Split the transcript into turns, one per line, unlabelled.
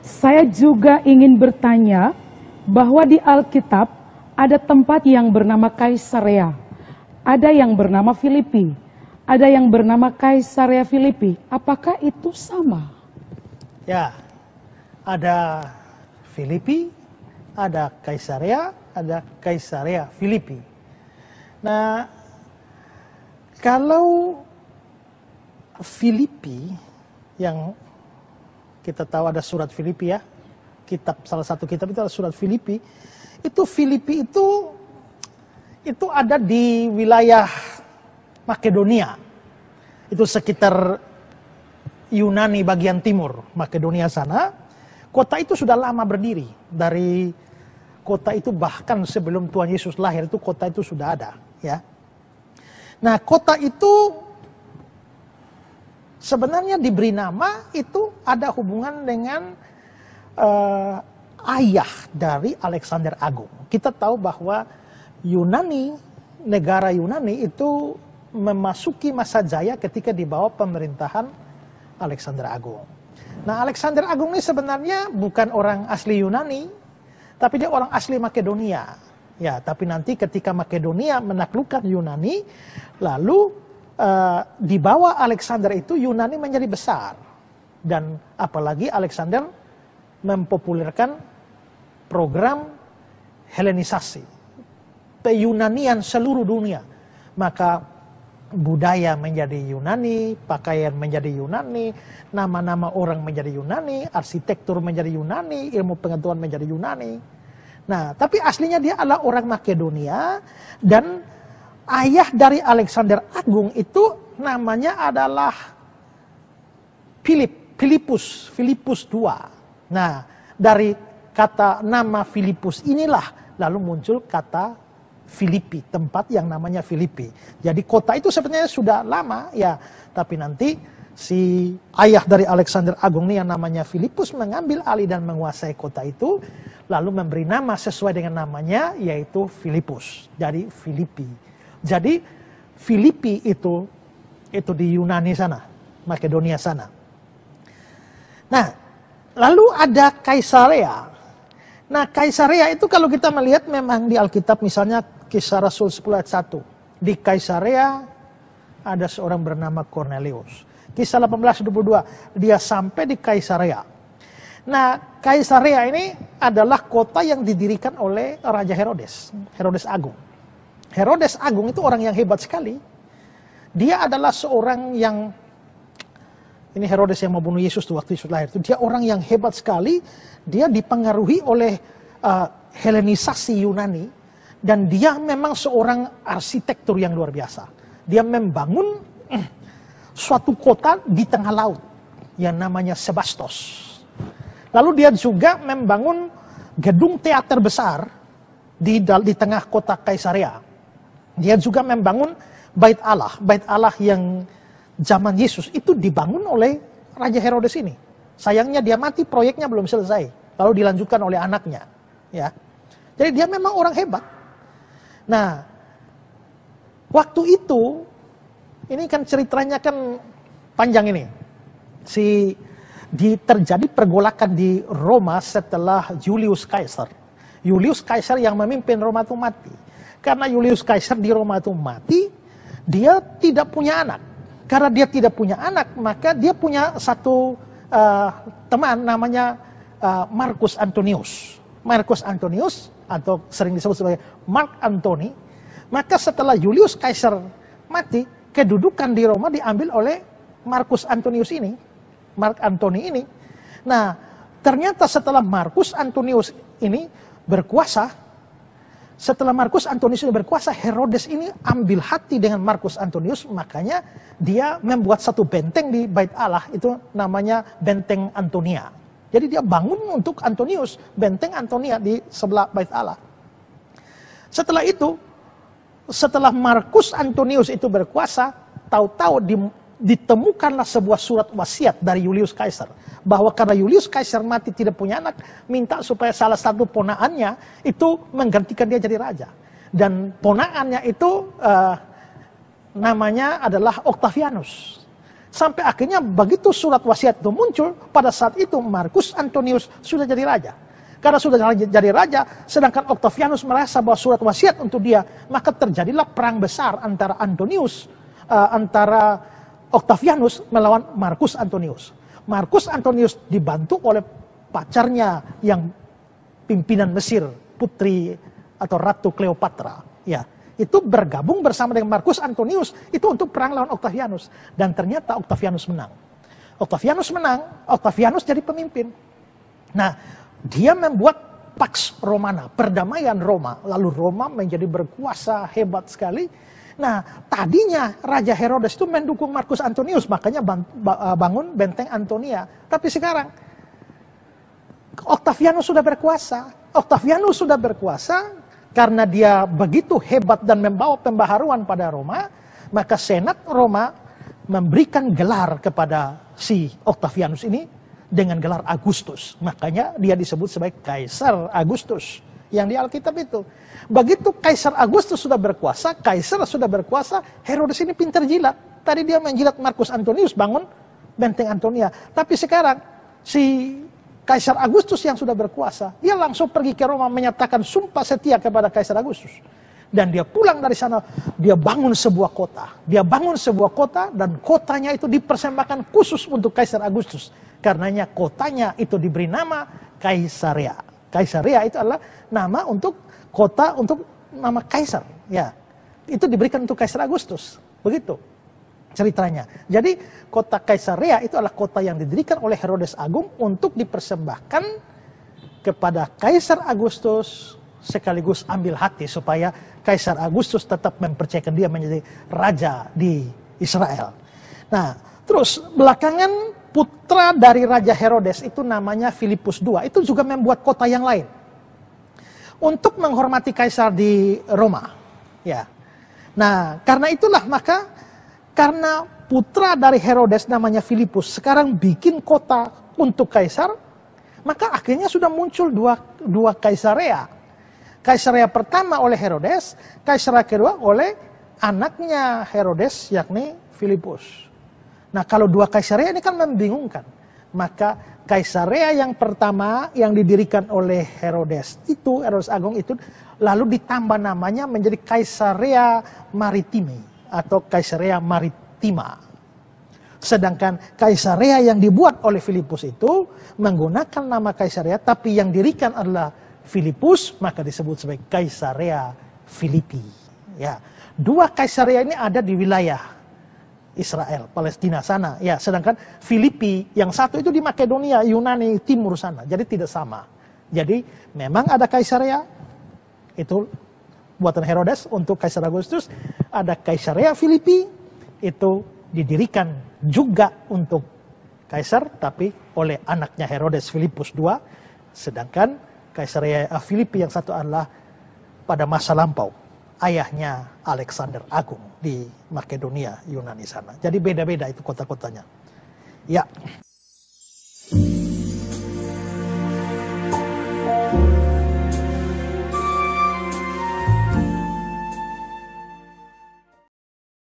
Saya juga ingin bertanya bahwa di Alkitab ada tempat yang bernama Kaisarea, ada yang bernama Filipi, ada yang bernama Kaisarea Filipi. Apakah itu sama?
Ya, ada Filipi, ada Kaisarea Filipi. Nah, kalau Filipi yang kita tahu ada surat Filipi ya, salah satu kitab itu adalah surat Filipi. Filipi itu ada di wilayah Makedonia. Itu sekitar Yunani bagian timur, Makedonia sana. Kota itu sudah lama berdiri. Dari kota itu bahkan sebelum Tuhan Yesus lahir itu kota itu sudah ada, ya. Nah, kota itu sebenarnya diberi nama itu ada hubungan dengan ayah dari Alexander Agung. Kita tahu bahwa negara Yunani itu memasuki masa jaya ketika di bawah pemerintahan Alexander Agung. Nah, Alexander Agung ini sebenarnya bukan orang asli Yunani, tapi dia orang asli Makedonia. Ya, tapi nanti ketika Makedonia menaklukkan Yunani, lalu di bawah Alexander itu Yunani menjadi besar. Dan apalagi Alexander mempopulerkan program Helenisasi, peyunanian seluruh dunia. Maka budaya menjadi Yunani, pakaian menjadi Yunani, nama-nama orang menjadi Yunani, arsitektur menjadi Yunani, ilmu pengetahuan menjadi Yunani. Nah, tapi aslinya dia adalah orang Makedonia, dan ayah dari Alexander Agung itu namanya adalah Filipus II. Nah, dari kata nama Filipus inilah lalu muncul kata Filipi, tempat yang namanya Filipi. Jadi kota itu sebenarnya sudah lama ya, tapi nanti si ayah dari Alexander Agung ini yang namanya Filipus mengambil alih dan menguasai kota itu, lalu memberi nama sesuai dengan namanya, yaitu Filipus. Jadi Filipi. Jadi Filipi itu di Yunani sana, Makedonia sana. Nah, lalu ada Kaisarea. Nah, Kaisarea itu kalau kita melihat memang di Alkitab, misalnya Kisah Rasul 10 ayat 1. Di Kaisarea ada seorang bernama Cornelius. Kisah 18:22, dia sampai di Kaisarea. Nah, Kaisarea ini adalah kota yang didirikan oleh Raja Herodes, Herodes Agung. Herodes Agung itu orang yang hebat sekali. Dia adalah seorang yang, ini Herodes yang membunuh Yesus waktu Yesus lahir, itu dia orang yang hebat sekali. Dia dipengaruhi oleh Helenisasi Yunani, dan dia memang seorang arsitektur yang luar biasa. Dia membangun suatu kota di tengah laut yang namanya Sebastos. Lalu dia juga membangun gedung teater besar di tengah kota Kaisarea. Dia juga membangun Bait Allah yang zaman Yesus itu dibangun oleh Raja Herodes ini. Sayangnya dia mati, proyeknya belum selesai. Lalu dilanjutkan oleh anaknya. Ya, jadi dia memang orang hebat. Nah, waktu itu, ini kan ceritanya kan panjang ini. Terjadi pergolakan di Roma setelah Julius Caesar. Julius Caesar yang memimpin Roma itu mati. Karena Julius Caesar di Roma itu mati, dia tidak punya anak. Karena dia tidak punya anak, maka dia punya satu teman namanya Marcus Antonius. Marcus Antonius, atau sering disebut sebagai Mark Antony. Maka setelah Julius Caesar mati, kedudukan di Roma diambil oleh Marcus Antonius ini, Mark Antony ini. Nah, ternyata setelah Marcus Antonius ini berkuasa, Herodes ini ambil hati dengan Marcus Antonius, makanya dia membuat satu benteng di Bait Allah, itu namanya Benteng Antonia. Jadi dia bangun untuk Antonius, Benteng Antonia di sebelah Bait Allah. Setelah itu, setelah Marcus Antonius itu berkuasa, tahu-tahu ditemukanlah sebuah surat wasiat dari Julius Caesar. Bahwa karena Julius Caesar mati tidak punya anak, minta supaya salah satu ponakannya itu menggantikan dia jadi raja. Dan ponakannya itu namanya adalah Octavianus. Sampai akhirnya begitu surat wasiat itu muncul, pada saat itu Marcus Antonius sudah jadi raja. Karena sudah jadi raja, sedangkan Octavianus merasa bahwa surat wasiat untuk dia, maka terjadilah perang besar antara Octavianus melawan Marcus Antonius. Marcus Antonius dibantu oleh pacarnya yang pimpinan Mesir, putri atau Ratu Cleopatra. Ya, itu bergabung bersama dengan Marcus Antonius itu untuk perang lawan Octavianus. Dan ternyata Octavianus menang. Octavianus menang, Octavianus jadi pemimpin. Nah, dia membuat Pax Romana, perdamaian Roma. Lalu Roma menjadi berkuasa hebat sekali. Nah, tadinya Raja Herodes itu mendukung Marcus Antonius, makanya bangun benteng Antonia. Tapi sekarang Octavianus sudah berkuasa. Octavianus sudah berkuasa karena dia begitu hebat dan membawa pembaharuan pada Roma, maka Senat Roma memberikan gelar kepada si Octavianus ini dengan gelar Agustus. Makanya dia disebut sebagai Kaisar Agustus yang di Alkitab itu. Begitu Kaisar Agustus sudah berkuasa, Kaisar sudah berkuasa, Herodes ini pintar jilat. Tadi dia menjilat Marcus Antonius, bangun benteng Antonia. Tapi sekarang si Kaisar Agustus yang sudah berkuasa, dia langsung pergi ke Roma menyatakan sumpah setia kepada Kaisar Agustus. Dan dia pulang dari sana, dia bangun sebuah kota. Dia bangun sebuah kota dan kotanya itu dipersembahkan khusus untuk Kaisar Agustus. Karenanya kotanya itu diberi nama Kaisarea. Kaisarea itu adalah nama untuk kota untuk nama Kaisar. Ya, itu diberikan untuk Kaisar Agustus. Begitu ceritanya. Jadi kota Kaisarea itu adalah kota yang didirikan oleh Herodes Agung untuk dipersembahkan kepada Kaisar Agustus, sekaligus ambil hati supaya Kaisar Agustus tetap mempercayakan dia menjadi raja di Israel. Nah, terus belakangan putra dari Raja Herodes itu namanya Filipus II, itu juga membuat kota yang lain untuk menghormati Kaisar di Roma. Ya. Nah, karena itulah maka karena putra dari Herodes namanya Filipus sekarang bikin kota untuk Kaisar, maka akhirnya sudah muncul dua Kaisarea. Kaisarea pertama oleh Herodes, Kaisarea kedua oleh anaknya Herodes yakni Filipus. Nah, kalau dua Kaisarea ini kan membingungkan. Maka Kaisarea yang pertama yang didirikan oleh Herodes Agung itu lalu ditambah namanya menjadi Kaisarea Maritimi atau Kaisarea Maritima. Sedangkan Kaisarea yang dibuat oleh Filipus itu menggunakan nama Kaisarea tapi yang didirikan adalah Filipus, maka disebut sebagai Kaisarea Filipi. Ya, dua Kaisarea ini ada di wilayah Israel, Palestina sana. Ya, sedangkan Filipi yang satu itu di Makedonia, Yunani timur sana. Jadi tidak sama. Jadi memang ada Kaisarea itu buatan Herodes untuk Kaisar Agustus, ada Kaisarea Filipi itu didirikan juga untuk Kaisar tapi oleh anaknya Herodes Filipus II, sedangkan Kaisarea Filipi yang satu adalah pada masa lampau ayahnya Alexander Agung di Makedonia, Yunani sana. Jadi beda-beda itu kota-kotanya. Ya.